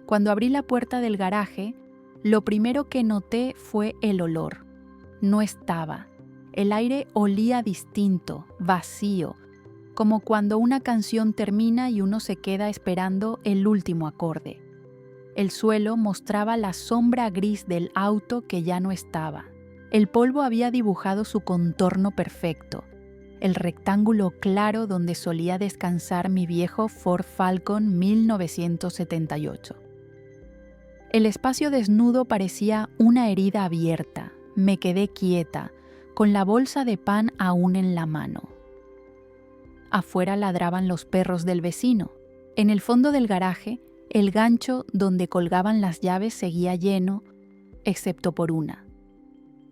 Cuando abrí la puerta del garaje, lo primero que noté fue el olor. No estaba. El aire olía distinto, vacío, como cuando una canción termina y uno se queda esperando el último acorde. El suelo mostraba la sombra gris del auto que ya no estaba. El polvo había dibujado su contorno perfecto, el rectángulo claro donde solía descansar mi viejo Ford Falcon 1978. El espacio desnudo parecía una herida abierta. Me quedé quieta, con la bolsa de pan aún en la mano. Afuera ladraban los perros del vecino. En el fondo del garaje, el gancho donde colgaban las llaves seguía lleno, excepto por una,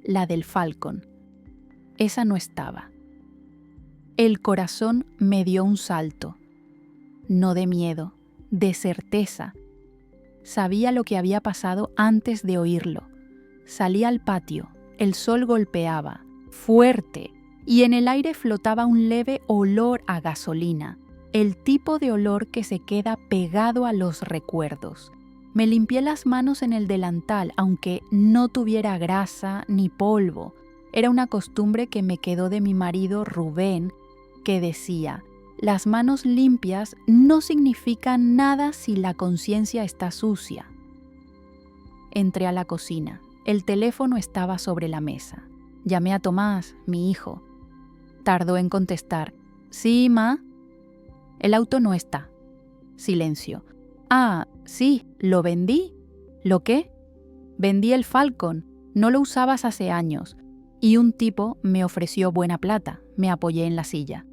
la del Falcon. Esa no estaba. El corazón me dio un salto. No de miedo, de certeza. Sabía lo que había pasado antes de oírlo. Salí al patio, el sol golpeaba, fuerte, y en el aire flotaba un leve olor a gasolina, el tipo de olor que se queda pegado a los recuerdos. Me limpié las manos en el delantal, aunque no tuviera grasa ni polvo. Era una costumbre que me quedó de mi marido Rubén, que decía: las manos limpias no significan nada si la conciencia está sucia. Entré a la cocina. El teléfono estaba sobre la mesa. Llamé a Tomás, mi hijo. Tardó en contestar. «Sí, ma». «El auto no está». Silencio. «Ah, sí, lo vendí». «¿Lo qué?» «Vendí el Falcon. No lo usabas hace años. Y un tipo me ofreció buena plata». Me apoyé en la silla.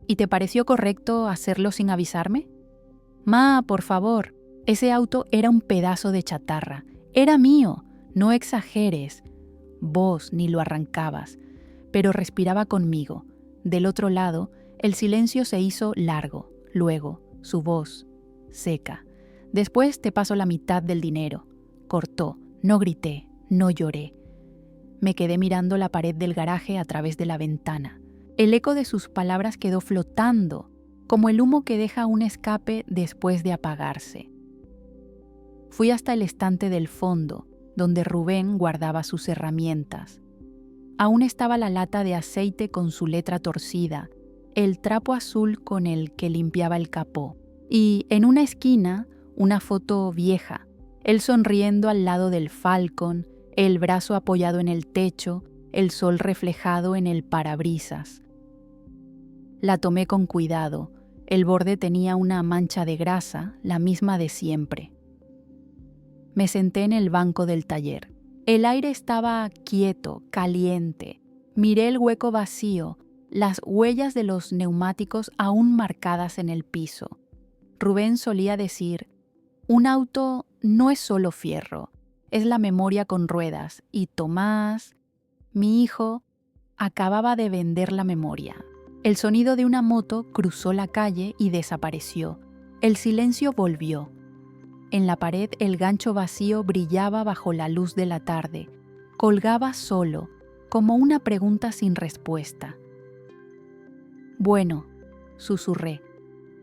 «¿Y te pareció correcto hacerlo sin avisarme?» «Ma, por favor, ese auto era un pedazo de chatarra. Era mío. No exageres». Vos ni lo arrancabas, pero respiraba conmigo. Del otro lado, el silencio se hizo largo. Luego, su voz, seca. «Después te paso la mitad del dinero». Cortó. No grité, no lloré. Me quedé mirando la pared del garaje a través de la ventana. El eco de sus palabras quedó flotando, como el humo que deja un escape después de apagarse. Fui hasta el estante del fondo, donde Rubén guardaba sus herramientas. Aún estaba la lata de aceite con su letra torcida, el trapo azul con el que limpiaba el capó, y en una esquina una foto vieja, él sonriendo al lado del Falcon, el brazo apoyado en el techo, el sol reflejado en el parabrisas. La tomé con cuidado. El borde tenía una mancha de grasa, la misma de siempre. Me senté en el banco del taller. El aire estaba quieto, caliente. Miré el hueco vacío, las huellas de los neumáticos aún marcadas en el piso. Rubén solía decir: un auto no es solo fierro, es la memoria con ruedas. Y Tomás, mi hijo, acababa de vender la memoria. El sonido de una moto cruzó la calle y desapareció. El silencio volvió. En la pared el gancho vacío brillaba bajo la luz de la tarde. Colgaba solo, como una pregunta sin respuesta. «Bueno», susurré,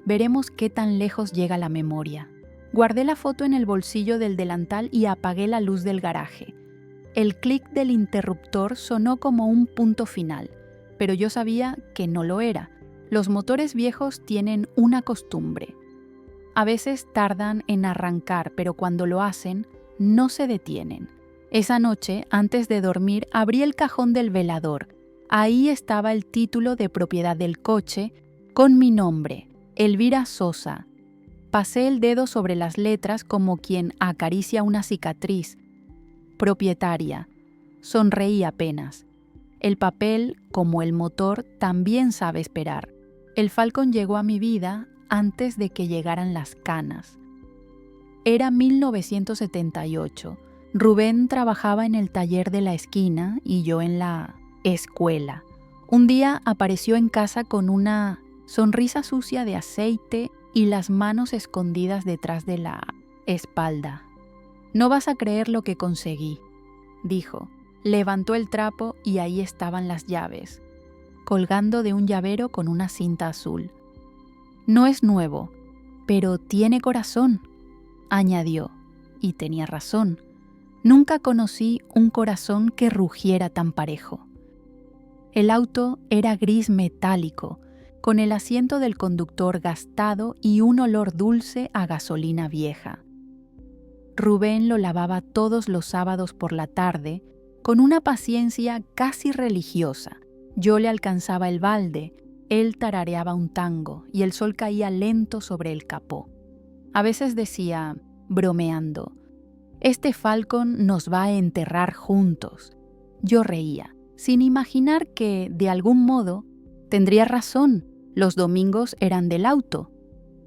«veremos qué tan lejos llega la memoria». Guardé la foto en el bolsillo del delantal y apagué la luz del garaje. El clic del interruptor sonó como un punto final, pero yo sabía que no lo era. Los motores viejos tienen una costumbre. A veces tardan en arrancar, pero cuando lo hacen, no se detienen. Esa noche, antes de dormir, abrí el cajón del velador. Ahí estaba el título de propiedad del coche, con mi nombre, Elvira Sosa. Pasé el dedo sobre las letras como quien acaricia una cicatriz. Propietaria. Sonreí apenas. El papel, como el motor, también sabe esperar. El Falcon llegó a mi vida antes de que llegaran las canas. Era 1978. Rubén trabajaba en el taller de la esquina y yo en la escuela. Un día apareció en casa con una sonrisa sucia de aceite y las manos escondidas detrás de la espalda. «No vas a creer lo que conseguí», dijo. Levantó el trapo y ahí estaban las llaves, colgando de un llavero con una cinta azul. «No es nuevo, pero tiene corazón». añadió, y tenía razón. Nunca conocí un corazón que rugiera tan parejo. El auto era gris metálico, con el asiento del conductor gastado y un olor dulce a gasolina vieja. Rubén lo lavaba todos los sábados por la tarde, con una paciencia casi religiosa. Yo le alcanzaba el balde, él tarareaba un tango y el sol caía lento sobre el capó. A veces decía, bromeando, «Este Falcon nos va a enterrar juntos». Yo reía, sin imaginar que, de algún modo, tendría razón. Los domingos eran del auto.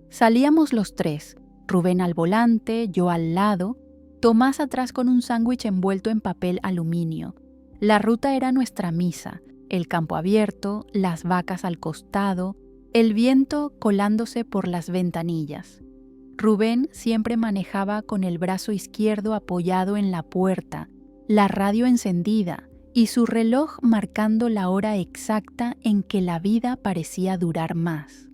Salíamos los tres, Rubén al volante, yo al lado, Tomás atrás con un sándwich envuelto en papel aluminio. La ruta era nuestra misa, el campo abierto, las vacas al costado, el viento colándose por las ventanillas. Rubén siempre manejaba con el brazo izquierdo apoyado en la puerta, la radio encendida y su reloj marcando la hora exacta en que la vida parecía durar más.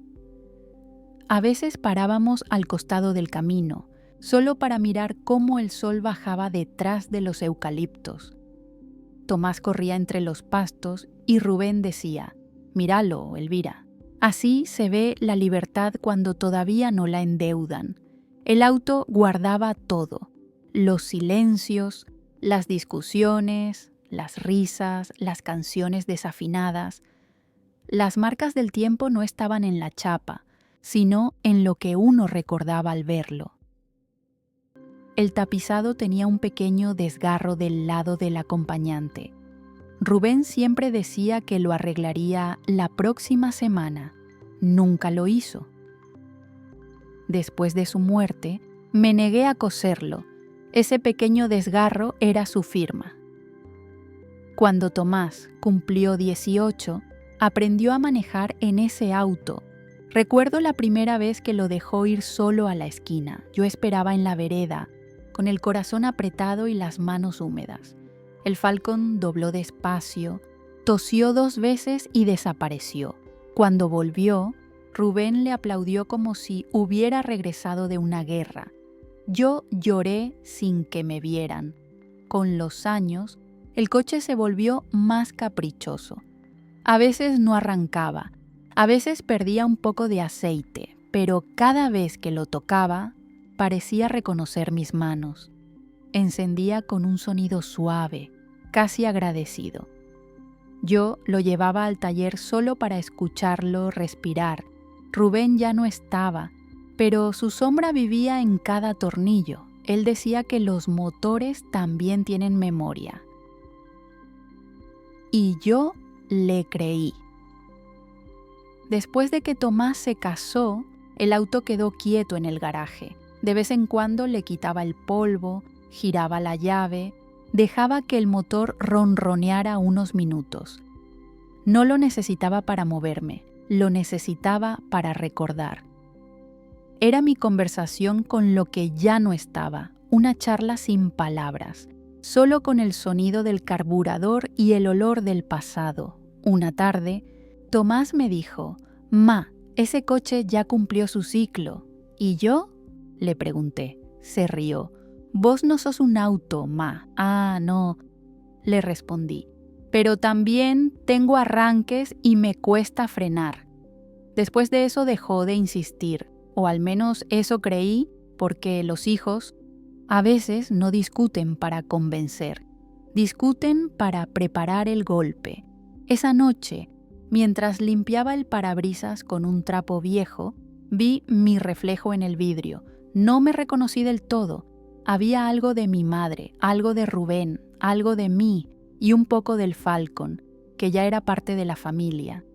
A veces parábamos al costado del camino, solo para mirar cómo el sol bajaba detrás de los eucaliptos. Tomás corría entre los pastos y Rubén decía, «Míralo, Elvira». Así se ve la libertad cuando todavía no la endeudan. El auto guardaba todo, los silencios, las discusiones, las risas, las canciones desafinadas. Las marcas del tiempo no estaban en la chapa, sino en lo que uno recordaba al verlo. El tapizado tenía un pequeño desgarro del lado del acompañante. Rubén siempre decía que lo arreglaría la próxima semana. Nunca lo hizo. Después de su muerte, me negué a coserlo. Ese pequeño desgarro era su firma. Cuando Tomás cumplió 18, aprendió a manejar en ese auto. Recuerdo la primera vez que lo dejó ir solo a la esquina. Yo esperaba en la vereda, con el corazón apretado y las manos húmedas. El Falcon dobló despacio, tosió 2 veces y desapareció. Cuando volvió, Rubén le aplaudió como si hubiera regresado de una guerra. Yo lloré sin que me vieran. Con los años, el coche se volvió más caprichoso. A veces no arrancaba, a veces perdía un poco de aceite, pero cada vez que lo tocaba, parecía reconocer mis manos. Encendía con un sonido suave, casi agradecido. Yo lo llevaba al taller solo para escucharlo respirar. Rubén ya no estaba, pero su sombra vivía en cada tornillo. Él decía que los motores también tienen memoria. Y yo le creí. Después de que Tomás se casó, el auto quedó quieto en el garaje. De vez en cuando le quitaba el polvo, giraba la llave, dejaba que el motor ronroneara unos minutos. No lo necesitaba para moverme, lo necesitaba para recordar. Era mi conversación con lo que ya no estaba, una charla sin palabras, solo con el sonido del carburador y el olor del pasado. Una tarde, Tomás me dijo, «Ma, ese coche ya cumplió su ciclo». ¿Y yo?, le pregunté. Se rió. «Vos no sos un auto, ma». «Ah, no», le respondí. «Pero también tengo arranques y me cuesta frenar». Después de eso dejó de insistir, o al menos eso creí, porque los hijos a veces no discuten para convencer, discuten para preparar el golpe. Esa noche, mientras limpiaba el parabrisas con un trapo viejo, vi mi reflejo en el vidrio. No me reconocí del todo. Había algo de mi madre, algo de Rubén, algo de mí y un poco del Falcon, que ya era parte de la familia.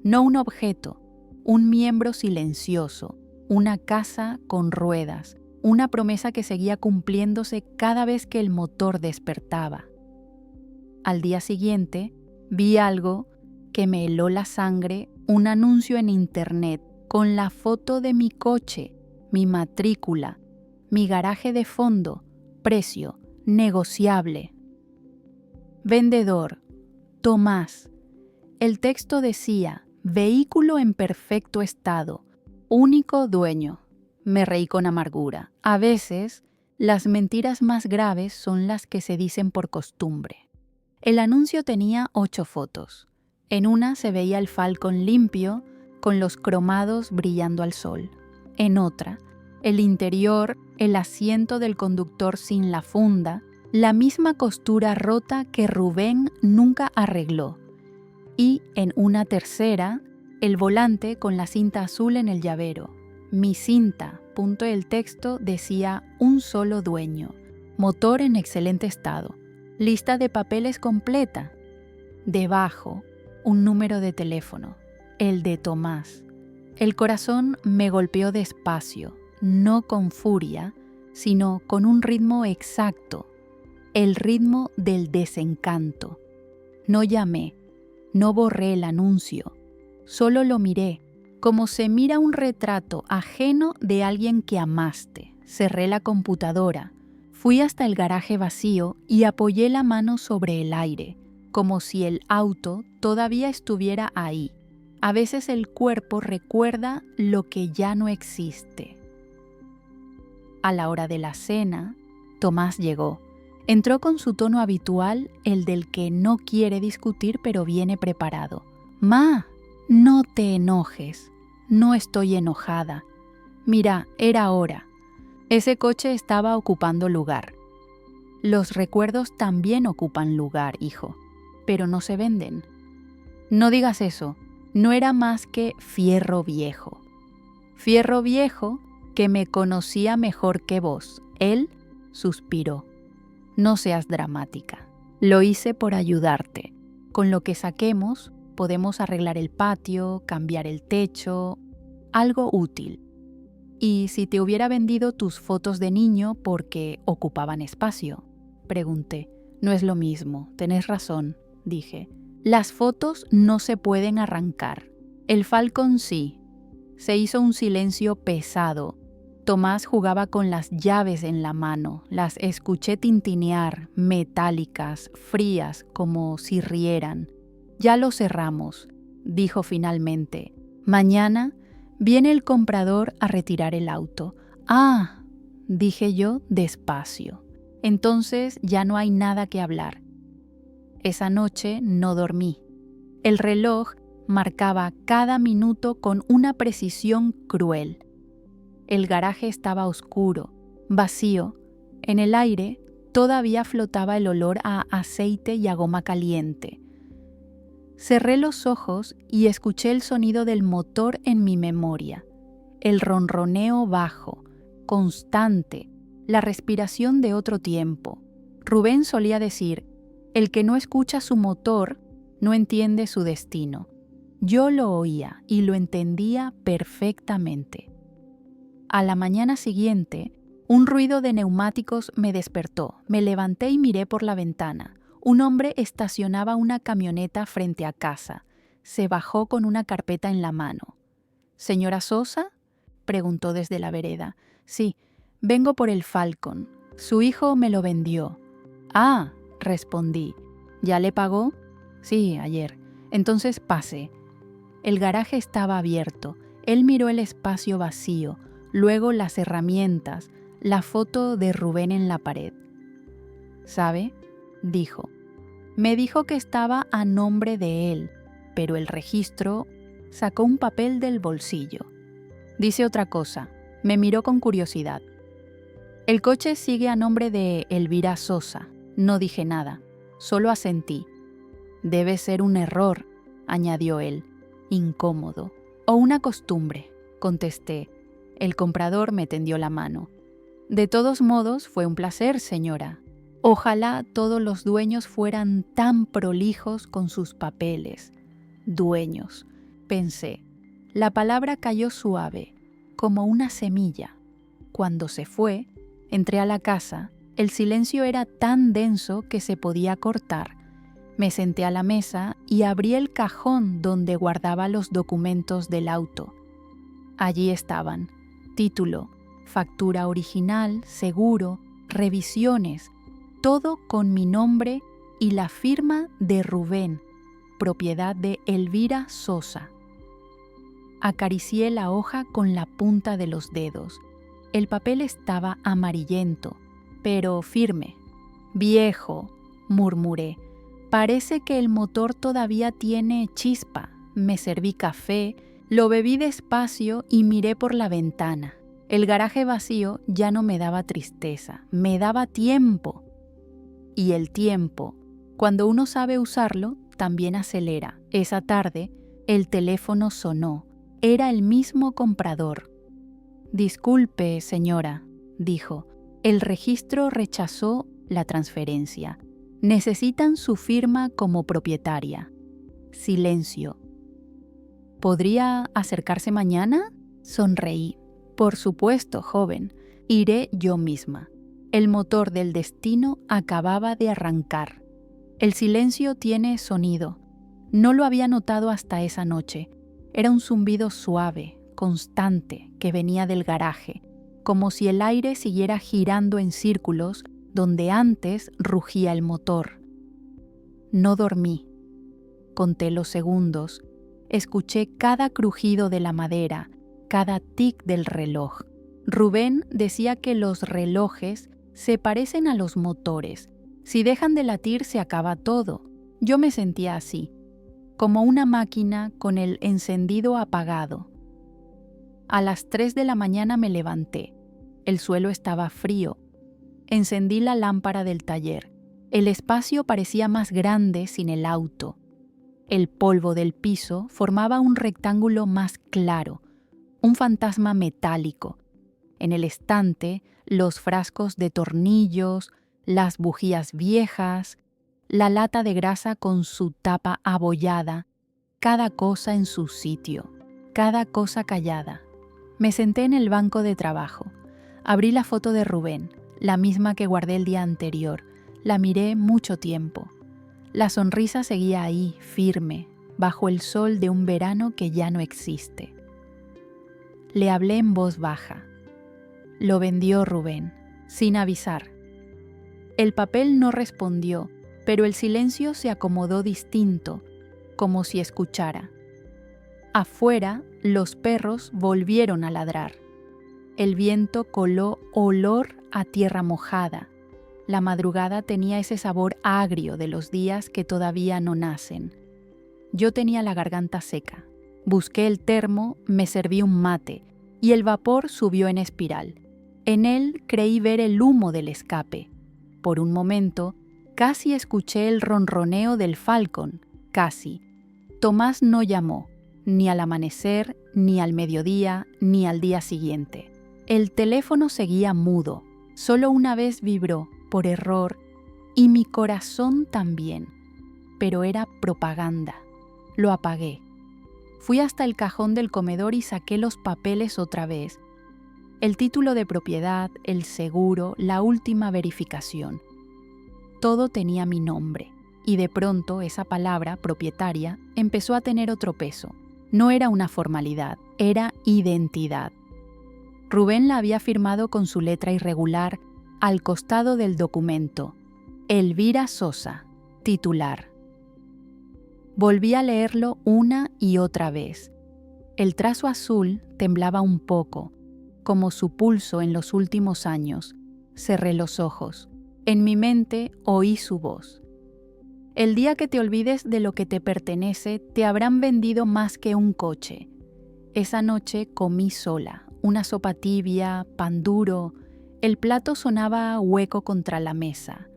No un objeto, un miembro silencioso, una casa con ruedas, una promesa que seguía cumpliéndose cada vez que el motor despertaba. Al día siguiente, vi algo que me heló la sangre, un anuncio en internet con la foto de mi coche, mi matrícula, mi garaje de fondo, precio, negociable. Vendedor, Tomás. El texto decía, vehículo en perfecto estado, único dueño. Me reí con amargura. A veces, las mentiras más graves son las que se dicen por costumbre. El anuncio tenía 8 fotos. En una se veía el Falcon limpio, con los cromados brillando al sol. En otra, el interior, el asiento del conductor sin la funda, la misma costura rota que Rubén nunca arregló. Y en una tercera, el volante con la cinta azul en el llavero. Mi cinta, punto del texto, decía un solo dueño, motor en excelente estado, lista de papeles completa. Debajo, un número de teléfono, el de Tomás. El corazón me golpeó despacio, no con furia, sino con un ritmo exacto, el ritmo del desencanto. No llamé, no borré el anuncio, solo lo miré, como se mira un retrato ajeno de alguien que amaste. Cerré la computadora, fui hasta el garaje vacío y apoyé la mano sobre el aire, como si el auto todavía estuviera ahí. A veces el cuerpo recuerda lo que ya no existe. A la hora de la cena, Tomás llegó. Entró con su tono habitual, el del que no quiere discutir pero viene preparado. «Ma, no te enojes. No estoy enojada. Mira, era hora. Ese coche estaba ocupando lugar. Los recuerdos también ocupan lugar, hijo, pero no se venden. No digas eso. No era más que fierro viejo. Fierro viejo que me conocía mejor que vos». Él suspiró. «No seas dramática. Lo hice por ayudarte. Con lo que saquemos, podemos arreglar el patio, cambiar el techo, algo útil. ¿Y si te hubiera vendido tus fotos de niño porque ocupaban espacio?», pregunté. «No es lo mismo, tenés razón», dije. «Las fotos no se pueden arrancar. El Falcon sí». Se hizo un silencio pesado. Tomás jugaba con las llaves en la mano. Las escuché tintinear, metálicas, frías, como si rieran. «Ya lo cerramos», dijo finalmente. «Mañana viene el comprador a retirar el auto». «Ah», dije yo despacio. «Entonces ya no hay nada que hablar». Esa noche no dormí. El reloj marcaba cada minuto con una precisión cruel. El garaje estaba oscuro, vacío. En el aire todavía flotaba el olor a aceite y a goma caliente. Cerré los ojos y escuché el sonido del motor en mi memoria. El ronroneo bajo, constante, la respiración de otro tiempo. Rubén solía decir: «El que no escucha su motor no entiende su destino». Yo lo oía y lo entendía perfectamente. A la mañana siguiente, un ruido de neumáticos me despertó. Me levanté y miré por la ventana. Un hombre estacionaba una camioneta frente a casa. Se bajó con una carpeta en la mano. «¿Señora Sosa?», preguntó desde la vereda. «Sí, vengo por el Falcon. Su hijo me lo vendió». «Ah», respondí. «¿Ya le pagó?». «Sí, ayer». «Entonces pase». El garaje estaba abierto. Él miró el espacio vacío, luego las herramientas, la foto de Rubén en la pared. «¿Sabe?», dijo. «Me dijo que estaba a nombre de él, pero el registro». Sacó un papel del bolsillo. «Dice otra cosa». Me miró con curiosidad. «El coche sigue a nombre de Elvira Sosa». No dije nada, solo asentí. «Debe ser un error», añadió él, incómodo. «O una costumbre», contesté. El comprador me tendió la mano. «De todos modos, fue un placer, señora. Ojalá todos los dueños fueran tan prolijos con sus papeles». «Dueños», pensé. La palabra cayó suave, como una semilla. Cuando se fue, entré a la casa. El silencio era tan denso que se podía cortar. Me senté a la mesa y abrí el cajón donde guardaba los documentos del auto. Allí estaban: título, factura original, seguro, revisiones, todo con mi nombre y la firma de Rubén, propiedad de Elvira Sosa. Acaricié la hoja con la punta de los dedos. El papel estaba amarillento, pero firme. «Viejo», murmuré. «Parece que el motor todavía tiene chispa». Me serví café, lo bebí despacio y miré por la ventana. El garaje vacío ya no me daba tristeza, me daba tiempo. Y el tiempo, cuando uno sabe usarlo, también acelera. Esa tarde, el teléfono sonó. Era el mismo comprador. «Disculpe, señora», dijo. «El registro rechazó la transferencia. Necesitan su firma como propietaria». Silencio. «¿Podría acercarse mañana?», sonreí. «Por supuesto, joven. Iré yo misma». El motor del destino acababa de arrancar. El silencio tiene sonido. No lo había notado hasta esa noche. Era un zumbido suave, constante, que venía del garaje, como si el aire siguiera girando en círculos donde antes rugía el motor. No dormí. Conté los segundos. Escuché cada crujido de la madera, cada tic del reloj. Rubén decía que los relojes se parecen a los motores. Si dejan de latir se acaba todo. Yo me sentía así, como una máquina con el encendido apagado. A las 3 de la mañana me levanté. El suelo estaba frío. Encendí la lámpara del taller. El espacio parecía más grande sin el auto. El polvo del piso formaba un rectángulo más claro, un fantasma metálico. En el estante, los frascos de tornillos, las bujías viejas, la lata de grasa con su tapa abollada, cada cosa en su sitio, cada cosa callada. Me senté en el banco de trabajo. Abrí la foto de Rubén, la misma que guardé el día anterior. La miré mucho tiempo. La sonrisa seguía ahí, firme, bajo el sol de un verano que ya no existe. Le hablé en voz baja. Lo vendió Rubén, sin avisar. El papel no respondió, pero el silencio se acomodó distinto, como si escuchara. Afuera, los perros volvieron a ladrar. El viento coló olor a tierra mojada. La madrugada tenía ese sabor agrio de los días que todavía no nacen. Yo tenía la garganta seca. Busqué el termo, me serví un mate, y el vapor subió en espiral. En él creí ver el humo del escape. Por un momento, casi escuché el ronroneo del Falcon, casi. Tomás no llamó, ni al amanecer, ni al mediodía, ni al día siguiente. El teléfono seguía mudo. Solo una vez vibró, por error, y mi corazón también. Pero era propaganda. Lo apagué. Fui hasta el cajón del comedor y saqué los papeles otra vez. El título de propiedad, el seguro, la última verificación. Todo tenía mi nombre, y de pronto esa palabra, propietaria, empezó a tener otro peso. No era una formalidad, era identidad. Rubén la había firmado con su letra irregular al costado del documento. Elvira Sosa, titular. Volví a leerlo una y otra vez. El trazo azul temblaba un poco, como su pulso en los últimos años. Cerré los ojos. En mi mente oí su voz. El día que te olvides de lo que te pertenece, te habrán vendido más que un coche. Esa noche comí sola, una sopa tibia, pan duro. El plato sonaba hueco contra la mesa.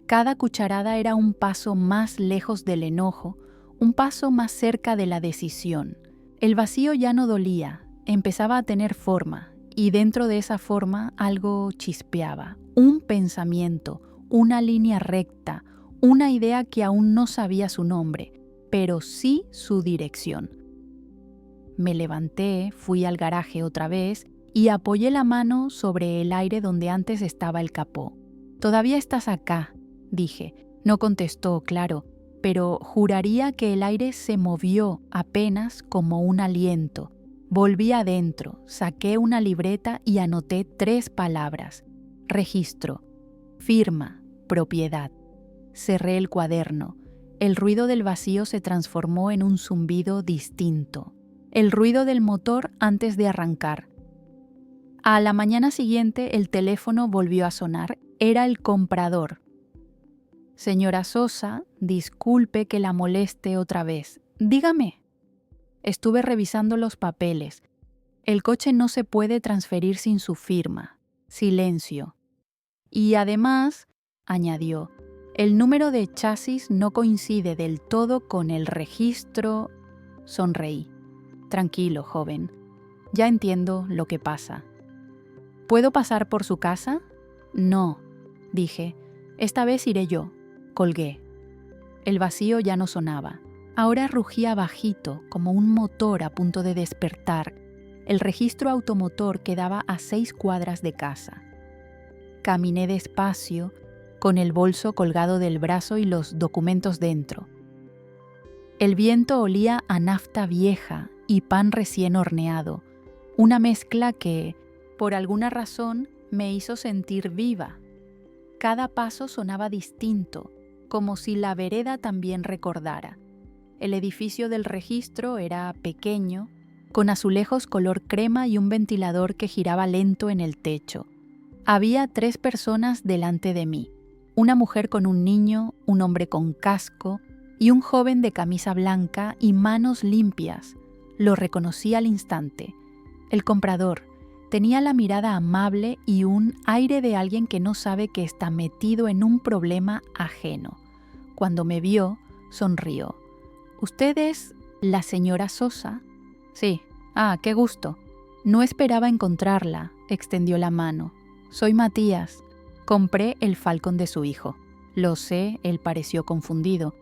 Cada cucharada era un paso más lejos del enojo, un paso más cerca de la decisión. El vacío ya no dolía, empezaba a tener forma, y dentro de esa forma algo chispeaba, un pensamiento, una línea recta, una idea que aún no sabía su nombre, pero sí su dirección. Me levanté, fui al garaje otra vez y apoyé la mano sobre el aire donde antes estaba el capó. «Todavía estás acá», dije. No contestó, claro, pero juraría que el aire se movió apenas como un aliento. Volví adentro, saqué una libreta y anoté 3 palabras. Registro, firma, propiedad. Cerré el cuaderno. El ruido del vacío se transformó en un zumbido distinto. El ruido del motor antes de arrancar. A la mañana siguiente el teléfono volvió a sonar. Era el comprador. Señora Sosa, disculpe que la moleste otra vez. Dígame. Estuve revisando los papeles. El coche no se puede transferir sin su firma. Silencio. Y además, añadió, el número de chasis no coincide del todo con el registro. Sonreí. Tranquilo, joven. Ya entiendo lo que pasa. ¿Puedo pasar por su casa? No, dije. Esta vez iré yo. Colgué. El vacío ya no sonaba. Ahora rugía bajito, como un motor a punto de despertar. El registro automotor quedaba a 6 cuadras de casa. Caminé despacio, con el bolso colgado del brazo y los documentos dentro. El viento olía a nafta vieja y pan recién horneado, una mezcla que, por alguna razón, me hizo sentir viva. Cada paso sonaba distinto, como si la vereda también recordara. El edificio del registro era pequeño, con azulejos color crema y un ventilador que giraba lento en el techo. Había 3 personas delante de mí, una mujer con un niño, un hombre con casco y un joven de camisa blanca y manos limpias. Lo reconocí al instante. El comprador tenía la mirada amable y un aire de alguien que no sabe que está metido en un problema ajeno. Cuando me vio, sonrió. ¿Usted es la señora Sosa? Sí. Qué gusto. No esperaba encontrarla, extendió la mano. Soy Matías. Compré el Falcon de su hijo. Lo sé, él pareció confundido.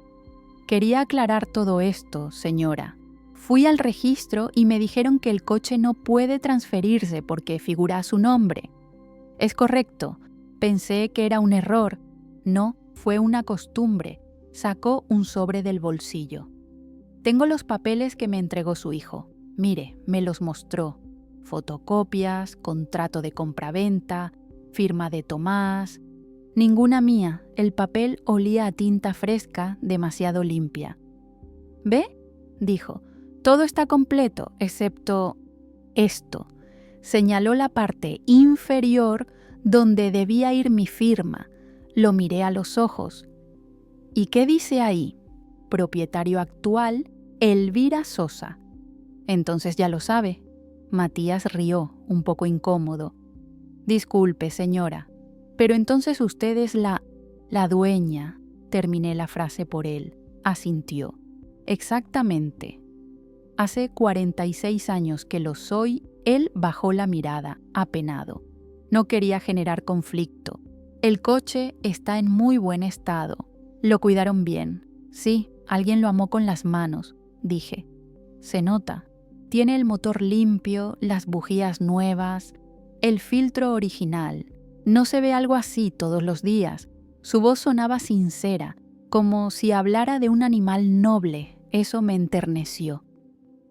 Quería aclarar todo esto, señora. Fui al registro y me dijeron que el coche no puede transferirse porque figura su nombre. Es correcto. Pensé que era un error. No, fue una costumbre. Sacó un sobre del bolsillo. Tengo los papeles que me entregó su hijo. Mire, me los mostró. Fotocopias, contrato de compraventa, firma de Tomás. Ninguna mía. El papel olía a tinta fresca, demasiado limpia. ¿Ve? Dijo. Todo está completo, excepto esto. Señaló la parte inferior donde debía ir mi firma. Lo miré a los ojos. ¿Y qué dice ahí? Propietario actual, Elvira Sosa. Entonces ya lo sabe. Matías rió, un poco incómodo. Disculpe, señora, pero entonces usted es la dueña. Terminé la frase por él. Asintió. Exactamente. Hace 46 años que lo soy. Él bajó la mirada, apenado. No quería generar conflicto. El coche está en muy buen estado. Lo cuidaron bien. Sí, alguien lo amó con las manos, dije. Se nota. Tiene el motor limpio, las bujías nuevas, el filtro original. No se ve algo así todos los días. Su voz sonaba sincera, como si hablara de un animal noble. Eso me enterneció.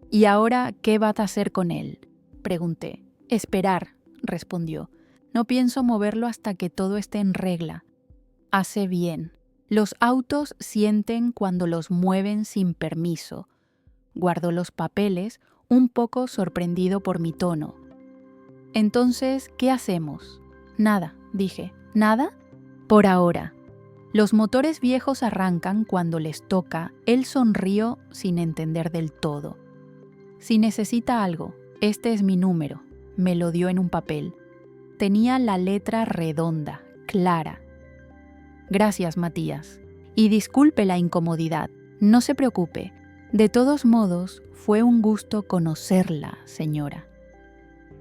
¿Y ahora qué va a hacer con él?, pregunté. Esperar, respondió. No pienso moverlo hasta que todo esté en regla. Hace bien. Los autos sienten cuando los mueven sin permiso. Guardó los papeles, un poco sorprendido por mi tono. Entonces, ¿qué hacemos? Nada, dije. ¿Nada? Por ahora. Los motores viejos arrancan cuando les toca. Él sonrió sin entender del todo. Si necesita algo, este es mi número. Me lo dio en un papel. Tenía la letra redonda, clara. Gracias, Matías. Y disculpe la incomodidad. No se preocupe. De todos modos, fue un gusto conocerla, señora.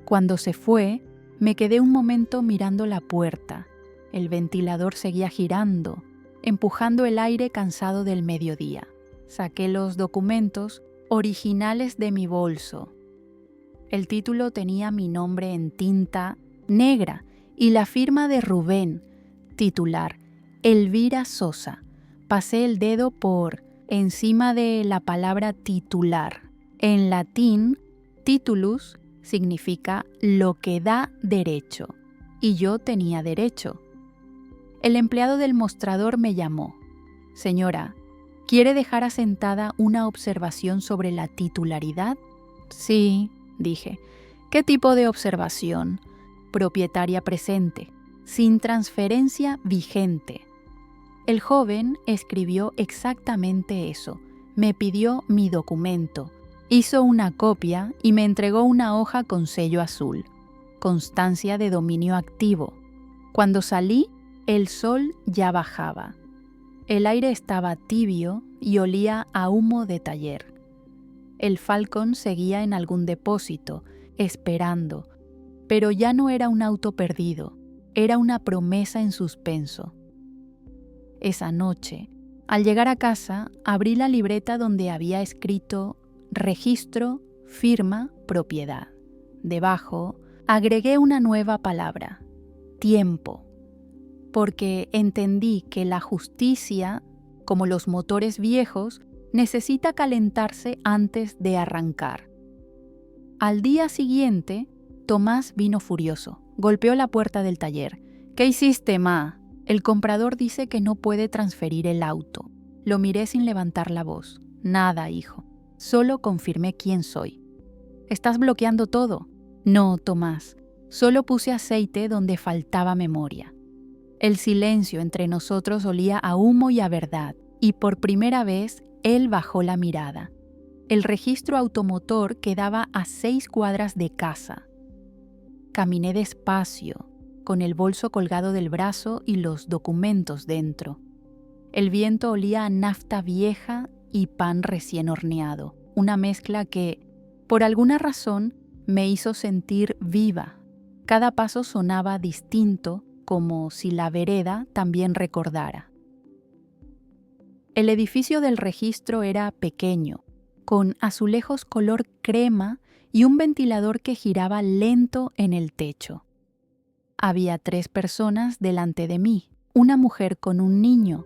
Cuando se fue, me quedé un momento mirando la puerta. El ventilador seguía girando, empujando el aire cansado del mediodía. Saqué los documentos originales de mi bolso. El título tenía mi nombre en tinta negra y la firma de Rubén, titular, Elvira Sosa. Pasé el dedo por encima de la palabra titular. En latín, titulus significa lo que da derecho, y yo tenía derecho. El empleado del mostrador me llamó. Señora, ¿quiere dejar asentada una observación sobre la titularidad? Sí, dije. ¿Qué tipo de observación? propietaria presente, sin transferencia vigente. El joven escribió exactamente eso. Me pidió mi documento, hizo una copia y me entregó una hoja con sello azul, constancia de dominio activo. Cuando salí, el sol ya bajaba. El aire estaba tibio y olía a humo de taller. El Falcon seguía en algún depósito, esperando, pero ya no era un auto perdido, era una promesa en suspenso. Esa noche, al llegar a casa, abrí la libreta donde había escrito registro, firma, propiedad. Debajo, agregué una nueva palabra, tiempo, porque entendí que la justicia, como los motores viejos, necesita calentarse antes de arrancar. Al día siguiente, Tomás vino furioso, golpeó la puerta del taller. ¿Qué hiciste, ma? El comprador dice que no puede transferir el auto. Lo miré sin levantar la voz. Nada, hijo. Solo confirmé quién soy. ¿Estás bloqueando todo? No, Tomás. Solo puse aceite donde faltaba memoria. El silencio entre nosotros olía a humo y a verdad, y por primera vez él bajó la mirada. El registro automotor quedaba a 6 cuadras de casa. Caminé despacio, con el bolso colgado del brazo y los documentos dentro. El viento olía a nafta vieja y pan recién horneado, una mezcla que, por alguna razón, me hizo sentir viva. Cada paso sonaba distinto, como si la vereda también recordara. El edificio del registro era pequeño, con azulejos color crema y un ventilador que giraba lento en el techo. Había 3 personas delante de mí, una mujer con un niño,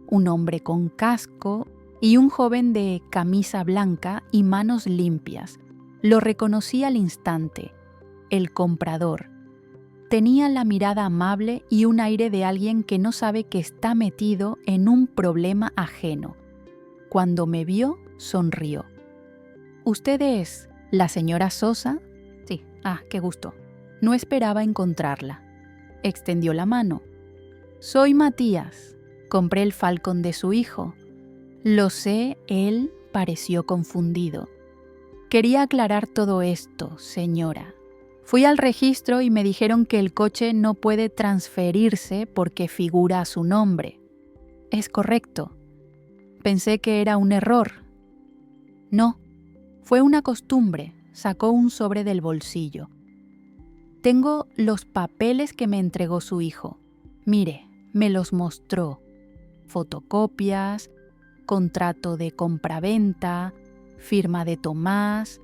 un hombre con casco y un joven de camisa blanca y manos limpias. Lo reconocí al instante, el comprador. Tenía la mirada amable y un aire de alguien que no sabe que está metido en un problema ajeno. Cuando me vio, sonrió. ¿Usted es la señora Sosa? Sí, qué gusto. No esperaba encontrarla. Extendió la mano. Soy Matías. Compré el Falcon de su hijo. Lo sé, él pareció confundido. Quería aclarar todo esto, señora. Fui al registro y me dijeron que el coche no puede transferirse porque figura a su nombre. Es correcto. Pensé que era un error. No, fue una costumbre. Sacó un sobre del bolsillo. Tengo los papeles que me entregó su hijo. Mire, me los mostró. Fotocopias, contrato de compraventa, firma de Tomás,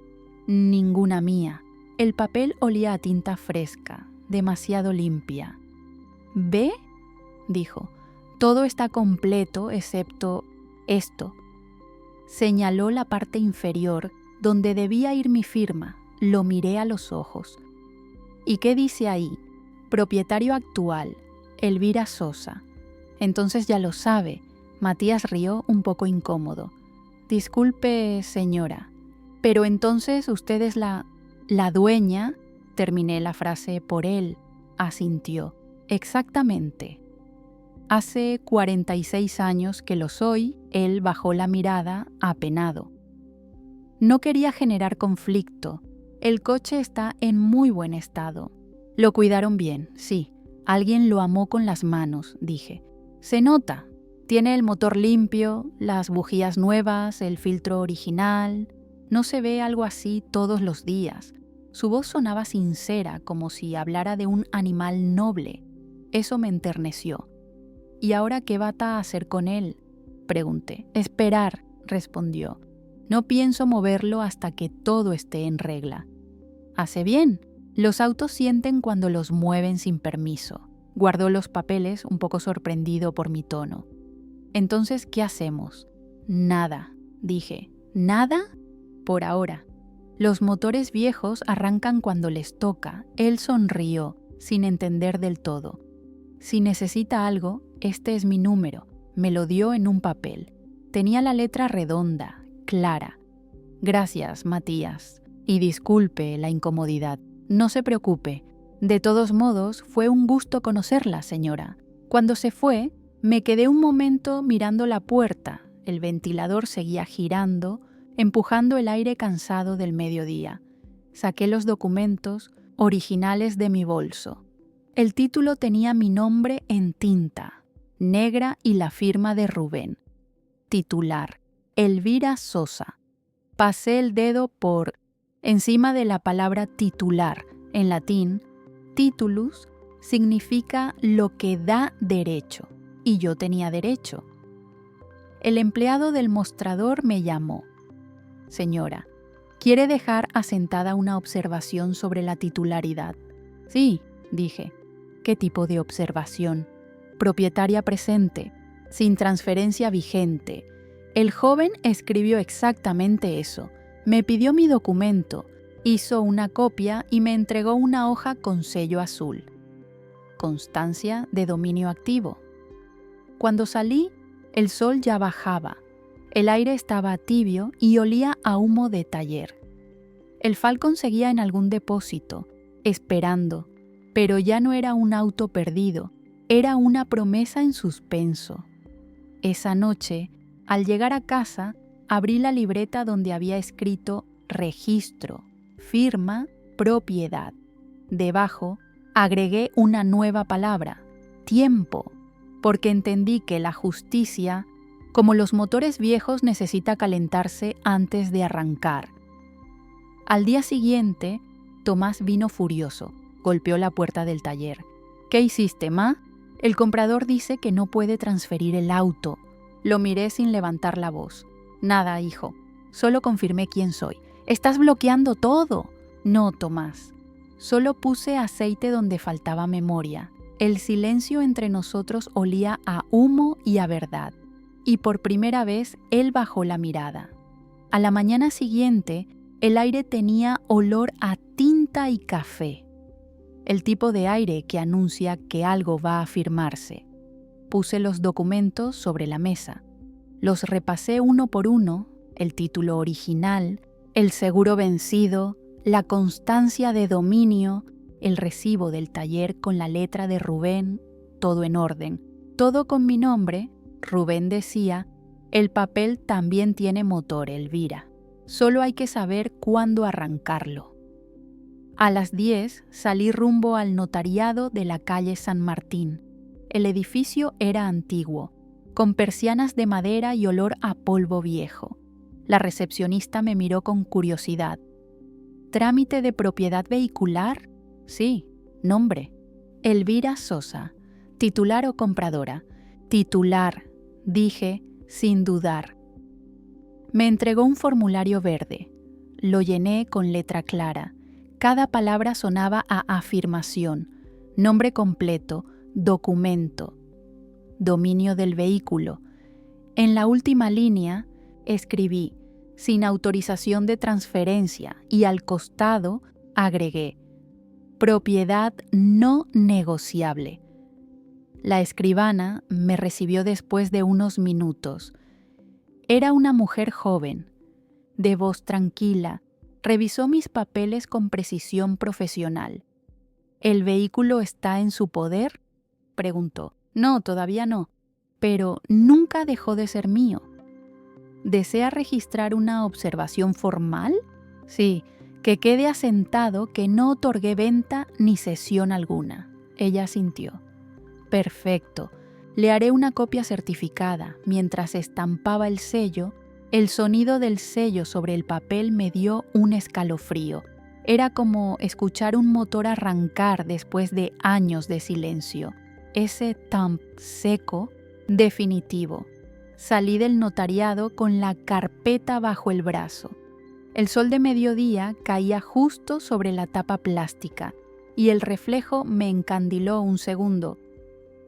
ninguna mía. El papel olía a tinta fresca, demasiado limpia. ¿Ve? Dijo. Todo está completo excepto esto. Señaló la parte inferior donde debía ir mi firma. Lo miré a los ojos. ¿Y qué dice ahí? Propietario actual, Elvira Sosa. Entonces ya lo sabe. Matías rió un poco incómodo. Disculpe, señora, pero entonces usted es la dueña. Terminé la frase por él. Asintió. Exactamente. Hace 46 años que lo soy. Él bajó la mirada, apenado. No quería generar conflicto. El coche está en muy buen estado. Lo cuidaron bien, sí. Alguien lo amó con las manos, dije. Se nota. Tiene el motor limpio, las bujías nuevas, el filtro original. No se ve algo así todos los días. Su voz sonaba sincera, como si hablara de un animal noble. Eso me enterneció. ¿Y ahora qué va a hacer con él?, pregunté. Esperar, respondió. No pienso moverlo hasta que todo esté en regla. Hace bien. Los autos sienten cuando los mueven sin permiso. Guardó los papeles, un poco sorprendido por mi tono. Entonces, ¿qué hacemos? Nada, dije. ¿Nada? Por ahora. Los motores viejos arrancan cuando les toca. Él sonrió, sin entender del todo. Si necesita algo, este es mi número. Me lo dio en un papel. Tenía la letra redonda, clara. Gracias, Matías. Y disculpe la incomodidad. No se preocupe. De todos modos, fue un gusto conocerla, señora. Cuando se fue, me quedé un momento mirando la puerta. El ventilador seguía girando, empujando el aire cansado del mediodía. Saqué los documentos originales de mi bolso. El título tenía mi nombre en tinta negra y la firma de Rubén. Titular: Elvira Sosa. Pasé el dedo por encima de la palabra titular. En latín, titulus significa lo que da derecho, y yo tenía derecho. El empleado del mostrador me llamó. Señora, ¿quiere dejar asentada una observación sobre la titularidad? Sí, dije. ¿Qué tipo de observación? Propietaria presente, sin transferencia vigente. El joven escribió exactamente eso. Me pidió mi documento, hizo una copia y me entregó una hoja con sello azul. Constancia de dominio activo. Cuando salí, el sol ya bajaba. El aire estaba tibio y olía a humo de taller. El Falcon seguía en algún depósito, esperando, pero ya no era un auto perdido, era una promesa en suspenso. Esa noche, al llegar a casa, abrí la libreta donde había escrito registro, firma, propiedad. Debajo, agregué una nueva palabra, tiempo, porque entendí que la justicia, como los motores viejos, necesita calentarse antes de arrancar. Al día siguiente, Tomás vino furioso, golpeó la puerta del taller. ¿Qué hiciste, ma? El comprador dice que no puede transferir el auto. Lo miré sin levantar la voz. Nada, hijo. Solo confirmé quién soy. Estás bloqueando todo. No, Tomás. Solo puse aceite donde faltaba memoria. El silencio entre nosotros olía a humo y a verdad. Y por primera vez él bajó la mirada. A la mañana siguiente, el aire tenía olor a tinta y café. El tipo de aire que anuncia que algo va a firmarse. Puse los documentos sobre la mesa. Los repasé uno por uno, el título original, el seguro vencido, la constancia de dominio, el recibo del taller con la letra de Rubén, todo en orden. Todo con mi nombre. Rubén decía, el papel también tiene motor, Elvira. Solo hay que saber cuándo arrancarlo. A las 10 salí rumbo al notariado de la calle San Martín. El edificio era antiguo, con persianas de madera y olor a polvo viejo. La recepcionista me miró con curiosidad. ¿Trámite de propiedad vehicular? Sí. Nombre: Elvira Sosa. ¿Titular o compradora? Titular, dije sin dudar. Me entregó un formulario verde. Lo llené con letra clara. Cada palabra sonaba a afirmación. Nombre completo, documento, dominio del vehículo. En la última línea escribí sin autorización de transferencia y al costado agregué propiedad no negociable. La escribana me recibió después de unos minutos. Era una mujer joven, de voz tranquila. Revisó mis papeles con precisión profesional. ¿El vehículo está en su poder?, preguntó. No, todavía no, pero nunca dejó de ser mío. ¿Desea registrar una observación formal? Sí, que quede asentado que no otorgué venta ni cesión alguna. Ella asintió. Perfecto. Le haré una copia certificada. Mientras estampaba el sello, el sonido del sello sobre el papel me dio un escalofrío. Era como escuchar un motor arrancar después de años de silencio. Ese thump seco, definitivo. Salí del notariado con la carpeta bajo el brazo. El sol de mediodía caía justo sobre la tapa plástica y el reflejo me encandiló un segundo.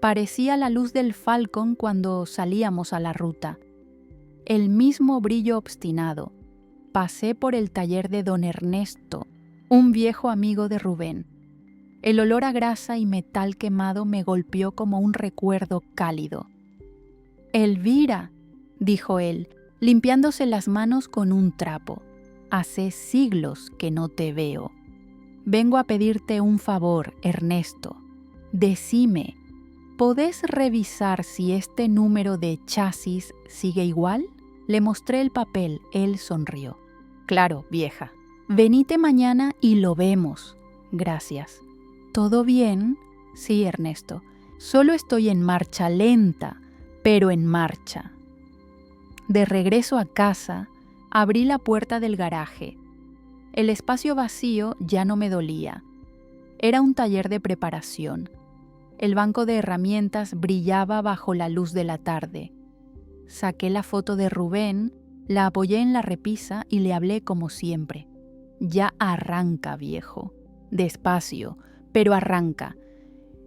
Parecía la luz del Falcon cuando salíamos a la ruta. El mismo brillo obstinado. Pasé por el taller de don Ernesto, un viejo amigo de Rubén. El olor a grasa y metal quemado me golpeó como un recuerdo cálido. «Elvira», dijo él, limpiándose las manos con un trapo. «Hace siglos que no te veo». Vengo a pedirte un favor, Ernesto. Decime, ¿podés revisar si este número de chasis sigue igual? Le mostré el papel, él sonrió. Claro, vieja. Venite mañana y lo vemos. Gracias. ¿Todo bien? Sí, Ernesto. Solo estoy en marcha lenta, pero en marcha. De regreso a casa, abrí la puerta del garaje. El espacio vacío ya no me dolía. Era un taller de preparación. El banco de herramientas brillaba bajo la luz de la tarde. Saqué la foto de Rubén, la apoyé en la repisa y le hablé como siempre. Ya arranca, viejo. Despacio, pero arranca.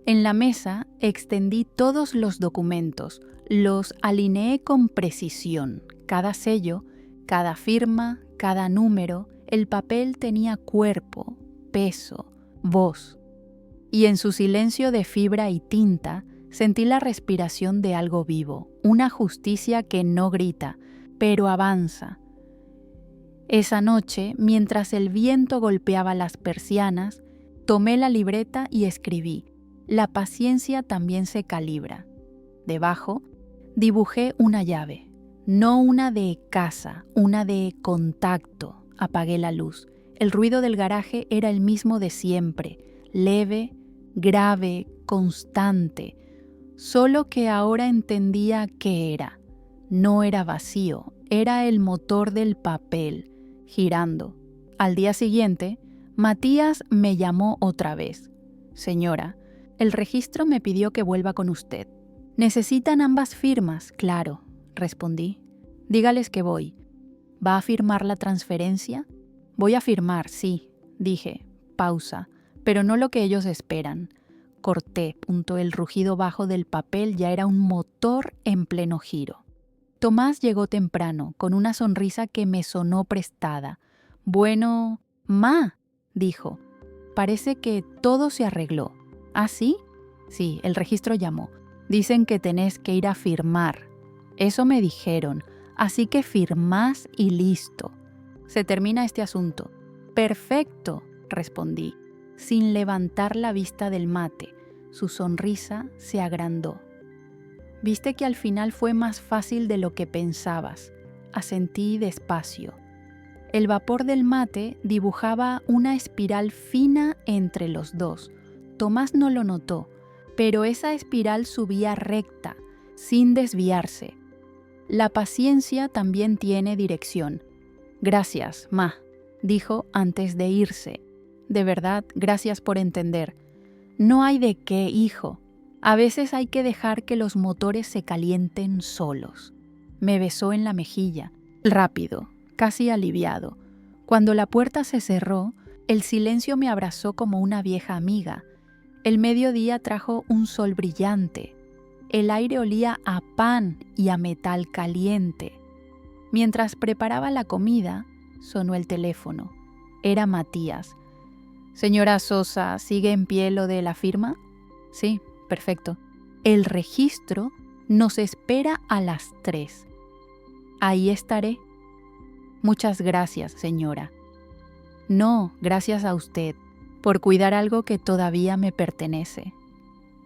En la mesa extendí todos los documentos, los alineé con precisión. Cada sello, cada firma, cada número, el papel tenía cuerpo, peso, voz. Y en su silencio de fibra y tinta, sentí la respiración de algo vivo, una justicia que no grita, pero avanza. Esa noche, mientras el viento golpeaba las persianas, tomé la libreta y escribí: la paciencia también se calibra. Debajo, dibujé una llave, no una de casa, una de contacto. Apagué la luz. El ruido del garaje era el mismo de siempre, leve, grave, constante, solo que ahora entendía qué era. No era vacío, era el motor del papel, girando. Al día siguiente, Matías me llamó otra vez. Señora, el registro me pidió que vuelva con usted. ¿Necesitan ambas firmas? Claro, respondí. Dígales que voy. ¿Va a firmar la transferencia? Voy a firmar, sí, dije. Pausa, pero no lo que ellos esperan. Corté, el rugido bajo del papel ya era un motor en pleno giro. Tomás llegó temprano, con una sonrisa que me sonó prestada. Bueno, ma, dijo. Parece que todo se arregló. ¿Ah, sí? Sí, el registro llamó. Dicen que tenés que ir a firmar. Eso me dijeron, así que firmás y listo. Se termina este asunto. Perfecto, respondí, sin levantar la vista del mate. Su sonrisa se agrandó. Viste que al final fue más fácil de lo que pensabas. Asentí despacio. El vapor del mate dibujaba una espiral fina entre los dos. Tomás no lo notó, pero esa espiral subía recta, sin desviarse. La paciencia también tiene dirección. Gracias, ma, dijo antes de irse. De verdad, gracias por entender. No hay de qué, hijo. A veces hay que dejar que los motores se calienten solos. Me besó en la mejilla, rápido, casi aliviado. Cuando la puerta se cerró, el silencio me abrazó como una vieja amiga. El mediodía trajo un sol brillante. El aire olía a pan y a metal caliente. Mientras preparaba la comida, sonó el teléfono. Era Matías. Señora Sosa, ¿sigue en pie lo de la firma? Sí, perfecto. El registro nos espera a las 3. Ahí estaré. Muchas gracias, señora. No, gracias a usted, por cuidar algo que todavía me pertenece.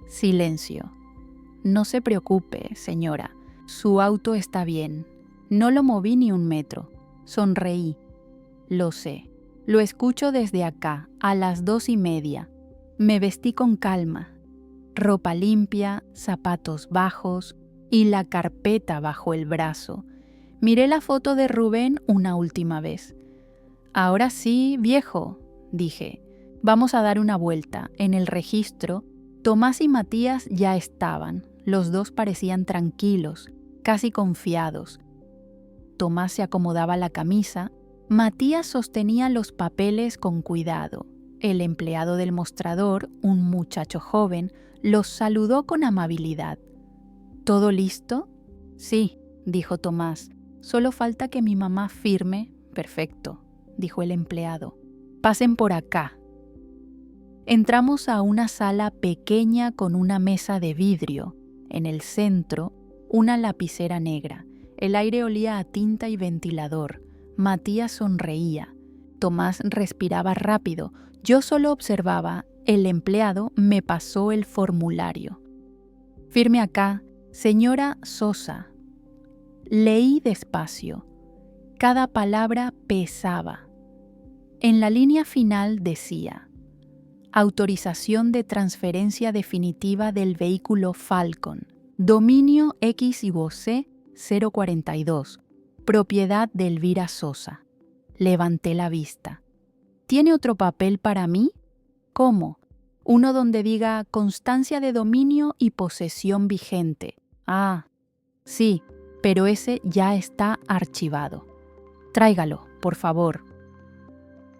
Silencio. No se preocupe, señora. Su auto está bien. No lo moví ni un metro. Sonreí. Lo sé. Lo escucho desde acá, a las 2:30. Me vestí con calma. Ropa limpia, zapatos bajos y la carpeta bajo el brazo. Miré la foto de Rubén una última vez. Ahora sí, viejo, dije. Vamos a dar una vuelta. En el registro, Tomás y Matías ya estaban. Los dos parecían tranquilos, casi confiados. Tomás se acomodaba la camisa. Matías sostenía los papeles con cuidado. El empleado del mostrador, un muchacho joven, los saludó con amabilidad. ¿Todo listo? Sí, dijo Tomás. Solo falta que mi mamá firme. Perfecto, dijo el empleado. Pasen por acá. Entramos a una sala pequeña con una mesa de vidrio. En el centro, una lapicera negra. El aire olía a tinta y ventilador. Matías sonreía. Tomás respiraba rápido. Yo solo observaba, el empleado me pasó el formulario. Firme acá, señora Sosa. Leí despacio. Cada palabra pesaba. En la línea final decía: autorización de transferencia definitiva del vehículo Falcon, dominio XYZ 042, propiedad de Elvira Sosa. Levanté la vista. ¿Tiene otro papel para mí? ¿Cómo? Uno donde diga constancia de dominio y posesión vigente. Ah, sí, pero ese ya está archivado. Tráigalo, por favor.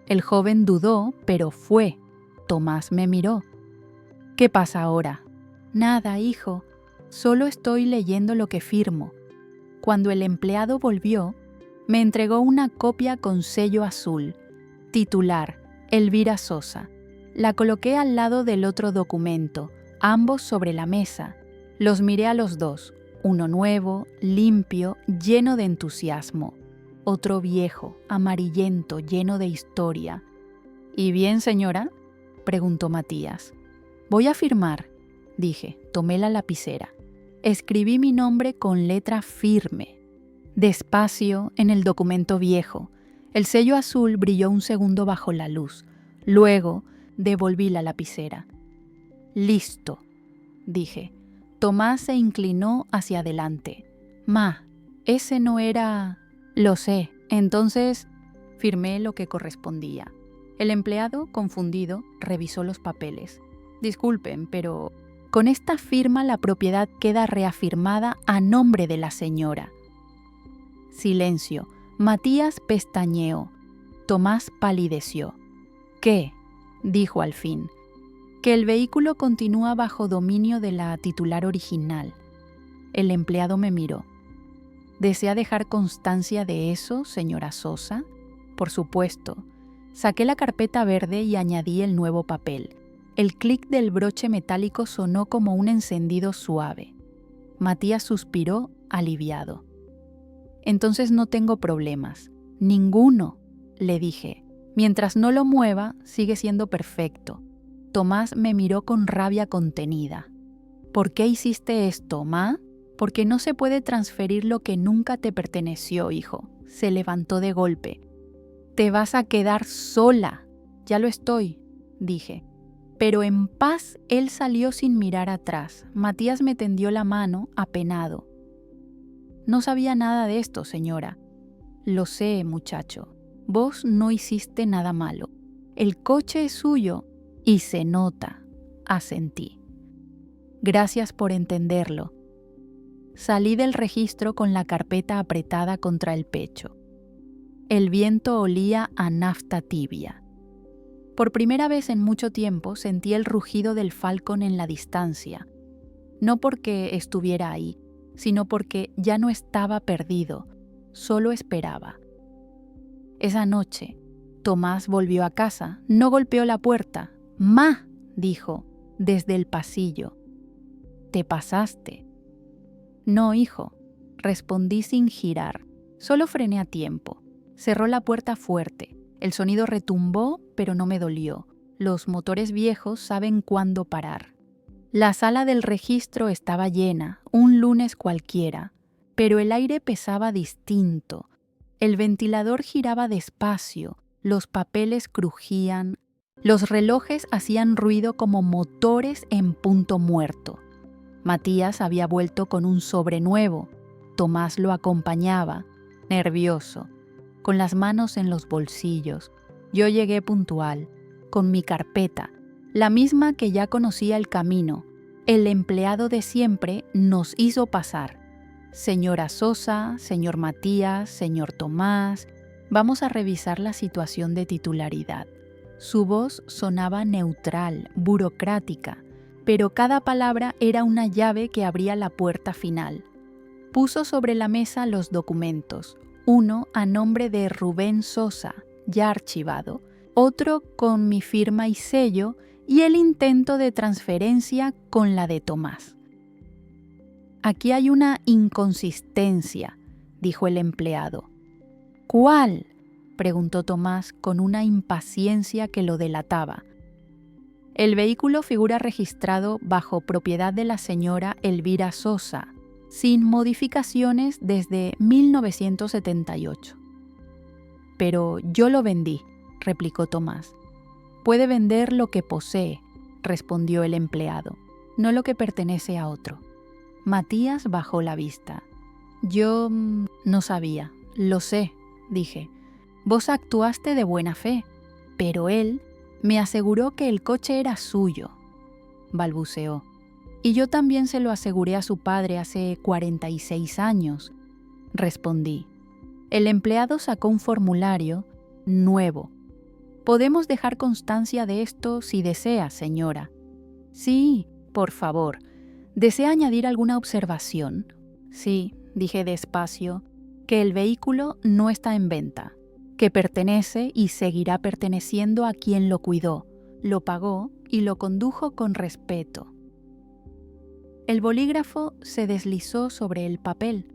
El joven dudó, pero fue. Tomás me miró. ¿Qué pasa ahora? Nada, hijo. Solo estoy leyendo lo que firmo. Cuando el empleado volvió, me entregó una copia con sello azul. Titular: Elvira Sosa. La coloqué al lado del otro documento, ambos sobre la mesa. Los miré a los dos, uno nuevo, limpio, lleno de entusiasmo. Otro viejo, amarillento, lleno de historia. ¿Y bien, señora?, preguntó Matías. Voy a firmar, dije. Tomé la lapicera. Escribí mi nombre con letra firme. Despacio en el documento viejo. El sello azul brilló un segundo bajo la luz. Luego devolví la lapicera. Listo, dije. Tomás se inclinó hacia adelante. Ma, ese no era... Lo sé. Entonces firmé lo que correspondía. El empleado, confundido, revisó los papeles. Disculpen, pero con esta firma la propiedad queda reafirmada a nombre de la señora. Silencio. Matías pestañeó. Tomás palideció. ¿Qué?, dijo al fin. Que el vehículo continúa bajo dominio de la titular original. El empleado me miró. ¿Desea dejar constancia de eso, señora Sosa? Por supuesto. Saqué la carpeta verde y añadí el nuevo papel. El clic del broche metálico sonó como un encendido suave. Matías suspiró, aliviado. Entonces no tengo problemas. Ninguno, le dije. Mientras no lo mueva, sigue siendo perfecto. Tomás me miró con rabia contenida. ¿Por qué hiciste esto, ma? Porque no se puede transferir lo que nunca te perteneció, hijo. Se levantó de golpe. Te vas a quedar sola. Ya lo estoy, dije. Pero en paz él salió sin mirar atrás. Matías me tendió la mano, apenado. No sabía nada de esto, señora. Lo sé, muchacho. Vos no hiciste nada malo. El coche es suyo y se nota, asentí. Gracias por entenderlo. Salí del registro con la carpeta apretada contra el pecho. El viento olía a nafta tibia. Por primera vez en mucho tiempo sentí el rugido del Falcon en la distancia, no porque estuviera ahí, sino porque ya no estaba perdido, solo esperaba. Esa noche, Tomás volvió a casa, no golpeó la puerta. «Ma», dijo, desde el pasillo. «Te pasaste». «No, hijo», respondí sin girar, solo frené a tiempo. Cerró la puerta fuerte. El sonido retumbó, pero no me dolió. Los motores viejos saben cuándo parar. La sala del registro estaba llena, un lunes cualquiera, pero el aire pesaba distinto. El ventilador giraba despacio, los papeles crujían, los relojes hacían ruido como motores en punto muerto. Matías había vuelto con un sobre nuevo. Tomás lo acompañaba, nervioso, con las manos en los bolsillos. Yo llegué puntual, con mi carpeta, la misma que ya conocía el camino. El empleado de siempre nos hizo pasar. Señora Sosa, señor Matías, señor Tomás, vamos a revisar la situación de titularidad. Su voz sonaba neutral, burocrática, pero cada palabra era una llave que abría la puerta final. Puso sobre la mesa los documentos, uno a nombre de Rubén Sosa, ya archivado, otro con mi firma y sello, y el intento de transferencia con la de Tomás. Aquí hay una inconsistencia, dijo el empleado. ¿Cuál? preguntó Tomás con una impaciencia que lo delataba. El vehículo figura registrado bajo propiedad de la señora Elvira Sosa, sin modificaciones desde 1978. Pero yo lo vendí, replicó Tomás. Puede vender lo que posee, respondió el empleado, no lo que pertenece a otro. Matías bajó la vista. Yo no sabía. Lo sé, dije. Vos actuaste de buena fe, pero él me aseguró que el coche era suyo, balbuceó. Y yo también se lo aseguré a su padre hace 46 años, respondí. El empleado sacó un formulario nuevo. Podemos dejar constancia de esto si desea, señora. Sí, por favor. ¿Desea añadir alguna observación? Sí, dije despacio, que el vehículo no está en venta, que pertenece y seguirá perteneciendo a quien lo cuidó, lo pagó y lo condujo con respeto. El bolígrafo se deslizó sobre el papel.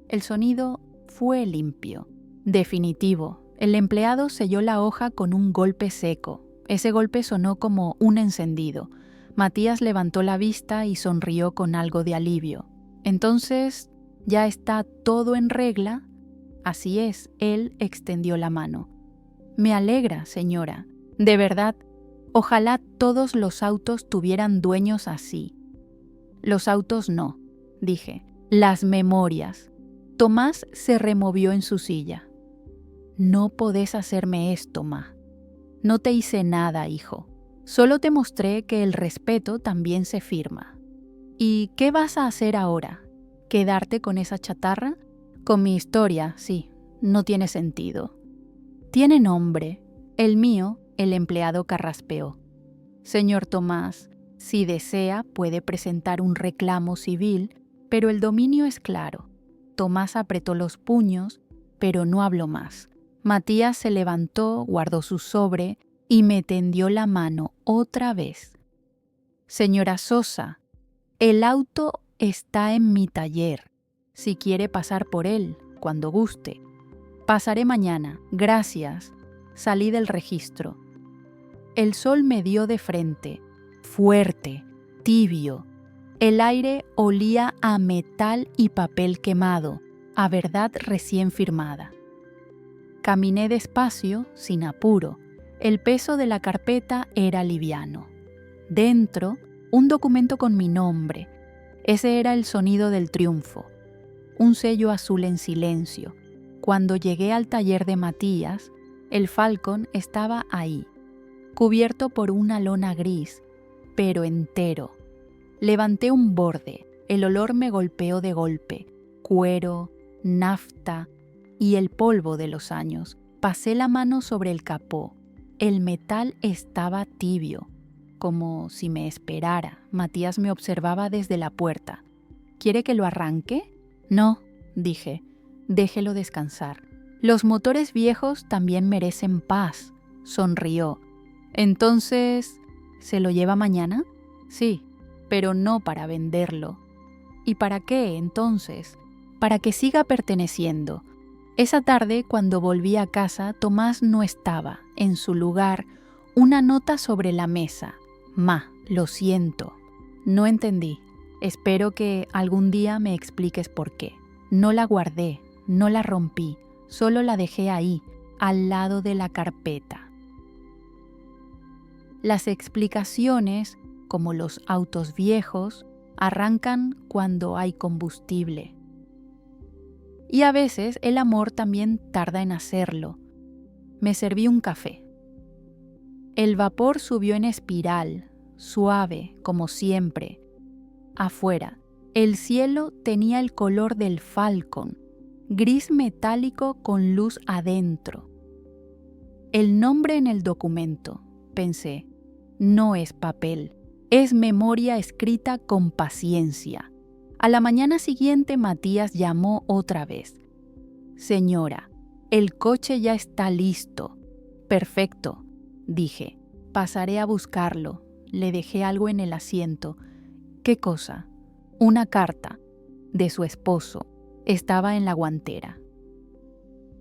El sonido fue limpio, definitivo. El empleado selló la hoja con un golpe seco. Ese golpe sonó como un encendido. Matías levantó la vista y sonrió con algo de alivio. Entonces, ¿ya está todo en regla? Así es, él extendió la mano. Me alegra, señora. De verdad, ojalá todos los autos tuvieran dueños así. Los autos no, dije. Las memorias. Tomás se removió en su silla. No podés hacerme esto, ma. No te hice nada, hijo. Solo te mostré que el respeto también se firma. ¿Y qué vas a hacer ahora? ¿Quedarte con esa chatarra? Con mi historia, sí, no tiene sentido. Tiene nombre. El mío, el empleado carraspeó. Señor Tomás, si desea puede presentar un reclamo civil, pero el dominio es claro. Tomás apretó los puños, pero no habló más. Matías se levantó, guardó su sobre y me tendió la mano otra vez. Señora Sosa, el auto está en mi taller. Si quiere pasar por él, cuando guste. Pasaré mañana, gracias. Salí del registro. El sol me dio de frente, fuerte, tibio. El aire olía a metal y papel quemado, a verdad recién firmada. Caminé despacio, sin apuro. El peso de la carpeta era liviano. Dentro, un documento con mi nombre. Ese era el sonido del triunfo. Un sello azul en silencio. Cuando llegué al taller de Matías, el Falcon estaba ahí, cubierto por una lona gris, pero entero. Levanté un borde, el olor me golpeó de golpe, cuero, nafta y el polvo de los años. Pasé la mano sobre el capó. El metal estaba tibio, como si me esperara. Matías me observaba desde la puerta. ¿Quiere que lo arranque? No, dije. Déjelo descansar. Los motores viejos también merecen paz, sonrió. Entonces, ¿se lo lleva mañana? Sí, pero no para venderlo. ¿Y para qué, entonces? Para que siga perteneciendo. Esa tarde, cuando volví a casa, Tomás no estaba. En su lugar, una nota sobre la mesa. Ma, lo siento. No entendí. Espero que algún día me expliques por qué. No la guardé, no la rompí, solo la dejé ahí, al lado de la carpeta. Las explicaciones, como los autos viejos, arrancan cuando hay combustible. Y a veces el amor también tarda en hacerlo. Me serví un café. El vapor subió en espiral, suave, como siempre. Afuera, el cielo tenía el color del Falcon, gris metálico con luz adentro. El nombre en el documento, pensé, no es papel, es memoria escrita con paciencia. A la mañana siguiente Matías llamó otra vez. Señora, el coche ya está listo. Perfecto, dije. Pasaré a buscarlo. Le dejé algo en el asiento. ¿Qué cosa? Una carta de su esposo. Estaba en la guantera.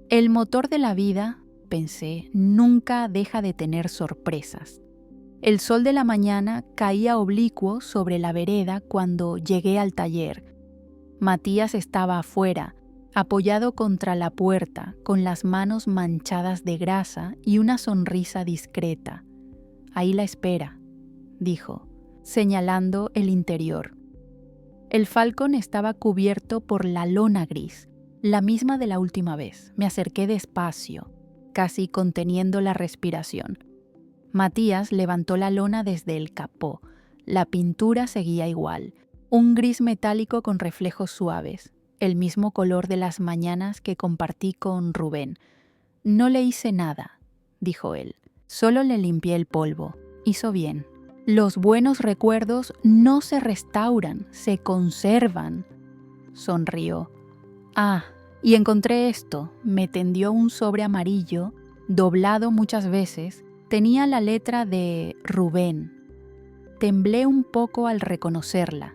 El motor de la vida pensé, nunca deja de tener sorpresas. El sol de la mañana caía oblicuo sobre la vereda cuando llegué al taller. Matías estaba afuera, apoyado contra la puerta, con las manos manchadas de grasa y una sonrisa discreta. «Ahí la espera», dijo, señalando el interior. El Falcon estaba cubierto por la lona gris, la misma de la última vez. Me acerqué despacio, casi conteniendo la respiración. Matías levantó la lona desde el capó. La pintura seguía igual, un gris metálico con reflejos suaves, el mismo color de las mañanas que compartí con Rubén. «No le hice nada», dijo él, «solo le limpié el polvo. Hizo bien. Los buenos recuerdos no se restauran, se conservan». Sonrió. «Ah, y encontré esto». Me tendió un sobre amarillo, doblado muchas veces. Tenía la letra de Rubén. Temblé un poco al reconocerla.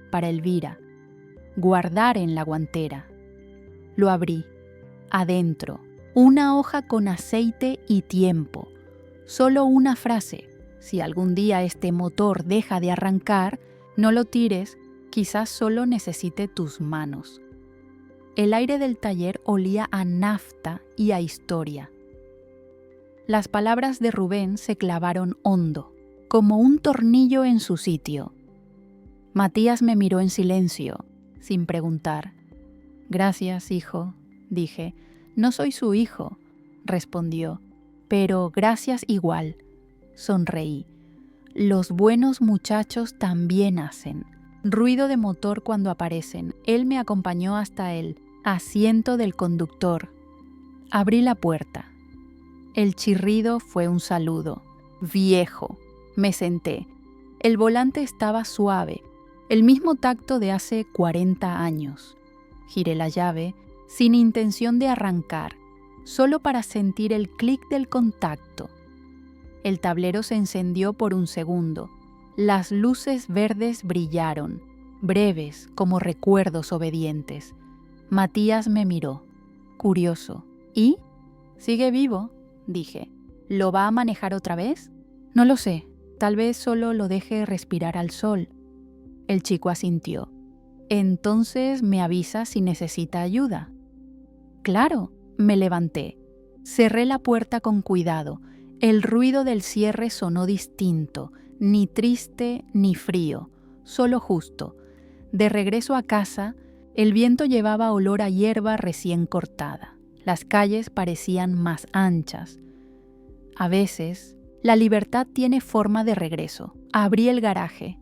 Para Elvira. Guardar en la guantera. Lo abrí. Adentro, una hoja con aceite y tiempo. Solo una frase. «Si algún día este motor deja de arrancar, no lo tires, quizás solo necesite tus manos». El aire del taller olía a nafta y a historia. Las palabras de Rubén se clavaron hondo, como un tornillo en su sitio. Matías me miró en silencio, sin preguntar. «Gracias, hijo», dije. «No soy su hijo», respondió, «pero gracias igual». Sonreí. Los buenos muchachos también hacen. Ruido de motor cuando aparecen. Él me acompañó hasta el asiento del conductor. Abrí la puerta. El chirrido fue un saludo. Viejo. Me senté. El volante estaba suave, el mismo tacto de hace 40 años. Giré la llave, sin intención de arrancar, solo para sentir el clic del contacto. El tablero se encendió por un segundo. Las luces verdes brillaron, breves como recuerdos obedientes. Matías me miró, curioso. «¿Y? ¿Sigue vivo?», dije. «¿Lo va a manejar otra vez?». «No lo sé. Tal vez solo lo deje respirar al sol». El chico asintió. «Entonces me avisa si necesita ayuda». «Claro». Me levanté. Cerré la puerta con cuidado. El ruido del cierre sonó distinto, ni triste ni frío, solo justo. De regreso a casa, el viento llevaba olor a hierba recién cortada. Las calles parecían más anchas. A veces, la libertad tiene forma de regreso. Abrí el garaje.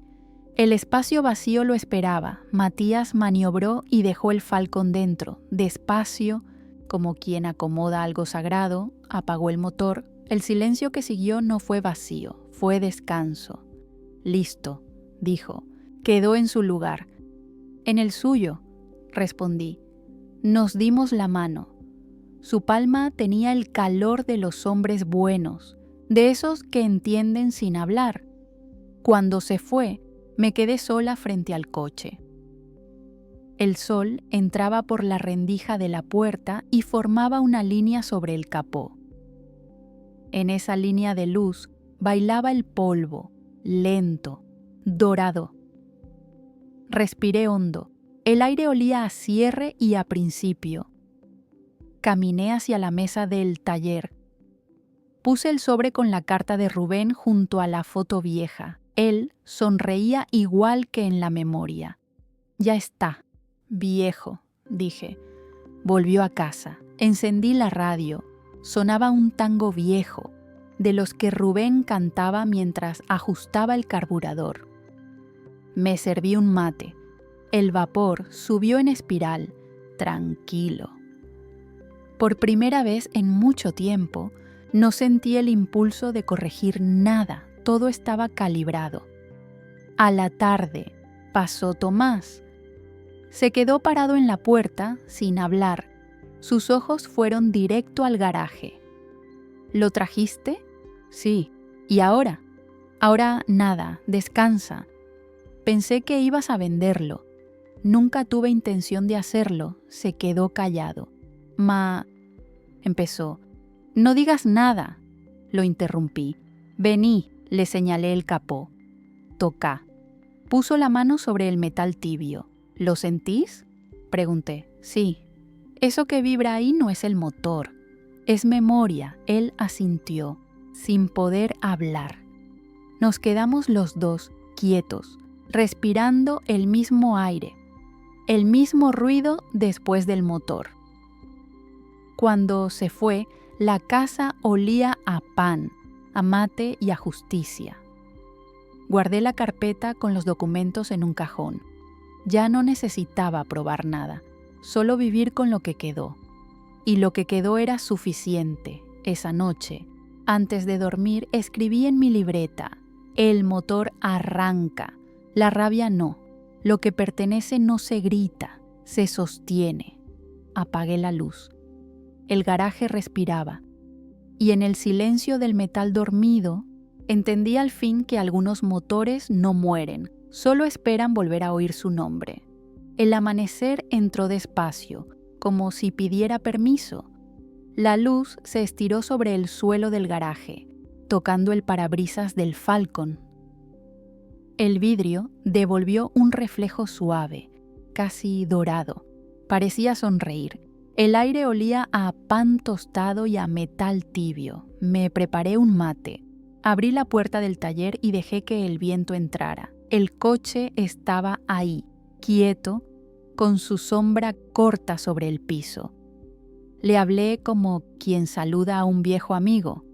El espacio vacío lo esperaba. Matías maniobró y dejó el Falcon dentro, despacio, como quien acomoda algo sagrado. Apagó el motor. El silencio que siguió no fue vacío, fue descanso. «Listo», dijo. Quedó en su lugar. «En el suyo», respondí. Nos dimos la mano. Su palma tenía el calor de los hombres buenos, de esos que entienden sin hablar. Cuando se fue, me quedé sola frente al coche. El sol entraba por la rendija de la puerta y formaba una línea sobre el capó. En esa línea de luz bailaba el polvo, lento, dorado. Respiré hondo. El aire olía a cierre y a principio. Caminé hacia la mesa del taller. Puse el sobre con la carta de Rubén junto a la foto vieja. Él sonreía igual que en la memoria. «Ya está, viejo», dije. Volvió a casa. Encendí la radio. Sonaba un tango viejo, de los que Rubén cantaba mientras ajustaba el carburador. Me serví un mate. El vapor subió en espiral, tranquilo. Por primera vez en mucho tiempo, no sentí el impulso de corregir nada, todo estaba calibrado. A la tarde, pasó Tomás. Se quedó parado en la puerta, sin hablar. Sus ojos fueron directo al garaje. «¿Lo trajiste?». «Sí». «¿Y ahora?». «Ahora nada, descansa. Pensé que ibas a venderlo». «Nunca tuve intención de hacerlo», se quedó callado. «Ma...» empezó. No digas nada, lo interrumpí. Vení, le señalé el capó. Tocá. Puso la mano sobre el metal tibio. ¿Lo sentís? Pregunté. Sí. Eso que vibra ahí no es el motor. Es memoria, él asintió, sin poder hablar. Nos quedamos los dos, quietos, respirando el mismo aire, el mismo ruido después del motor. Cuando se fue, la casa olía a pan, a mate y a justicia. Guardé la carpeta con los documentos en un cajón. Ya no necesitaba probar nada, solo vivir con lo que quedó. Y lo que quedó era suficiente. Esa noche, antes de dormir, escribí en mi libreta: el motor arranca, la rabia no. Lo que pertenece no se grita, se sostiene. Apagué la luz. El garaje respiraba. Y en el silencio del metal dormido, entendí al fin que algunos motores no mueren, solo esperan volver a oír su nombre. El amanecer entró despacio, como si pidiera permiso. La luz se estiró sobre el suelo del garaje, tocando el parabrisas del Falcon. El vidrio devolvió un reflejo suave, casi dorado. Parecía sonreír. El aire olía a pan tostado y a metal tibio. Me preparé un mate. Abrí la puerta del taller y dejé que el viento entrara. El coche estaba ahí, quieto, con su sombra corta sobre el piso. Le hablé como quien saluda a un viejo amigo.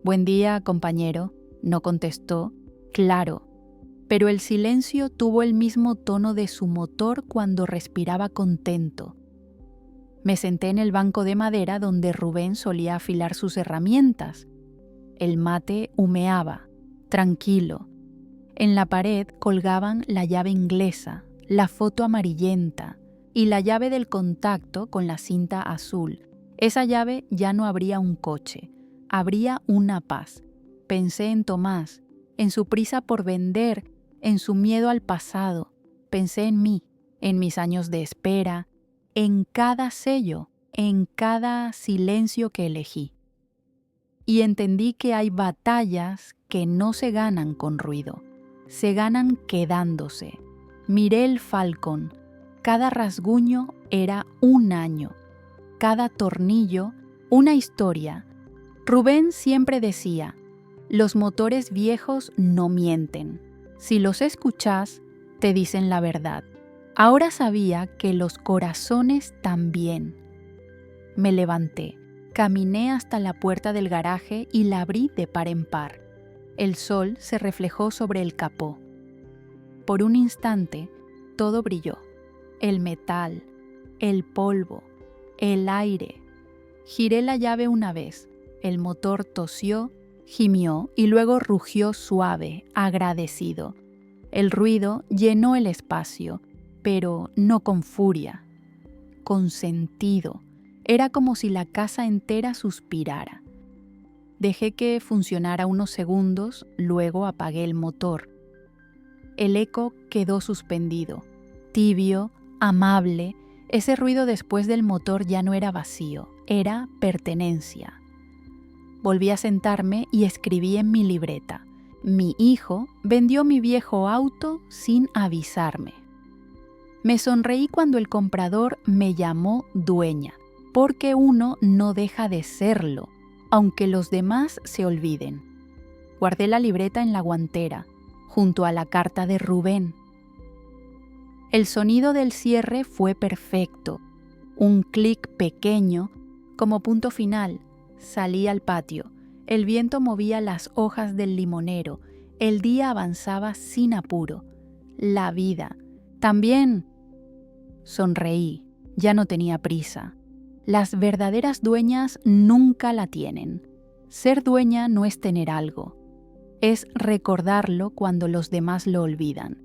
«Buen día, compañero», no contestó, claro, pero el silencio tuvo el mismo tono de su motor cuando respiraba contento. Me senté en el banco de madera donde Rubén solía afilar sus herramientas. El mate humeaba, tranquilo. En la pared colgaban la llave inglesa, la foto amarillenta y la llave del contacto con la cinta azul. Esa llave ya no abría un coche, abría una paz. Pensé en Tomás, en su prisa por vender, en su miedo al pasado. Pensé en mí, en mis años de espera, en cada sello, en cada silencio que elegí. Y entendí que hay batallas que no se ganan con ruido, se ganan quedándose. Miré el Falcon. Cada rasguño era un año, cada tornillo una historia. Rubén siempre decía: los motores viejos no mienten. Si los escuchás, te dicen la verdad. Ahora sabía que los corazones también. Me levanté, caminé hasta la puerta del garaje y la abrí de par en par. El sol se reflejó sobre el capó. Por un instante, todo brilló. El metal, el polvo, el aire. Giré la llave una vez. El motor tosió, gimió y luego rugió suave, agradecido. El ruido llenó el espacio, pero no con furia, con sentido. Era como si la casa entera suspirara. Dejé que funcionara unos segundos, luego apagué el motor. El eco quedó suspendido, tibio, amable. Ese ruido después del motor ya no era vacío, era pertenencia. Volví a sentarme y escribí en mi libreta: mi hijo vendió mi viejo auto sin avisarme. Me sonreí cuando el comprador me llamó dueña, porque uno no deja de serlo, aunque los demás se olviden. Guardé la libreta en la guantera, junto a la carta de Rubén. El sonido del cierre fue perfecto, un clic pequeño, como punto final. Salí al patio. El viento movía las hojas del limonero. El día avanzaba sin apuro. La vida. También. Sonreí. Ya no tenía prisa. Las verdaderas dueñas nunca la tienen. Ser dueña no es tener algo. Es recordarlo cuando los demás lo olvidan.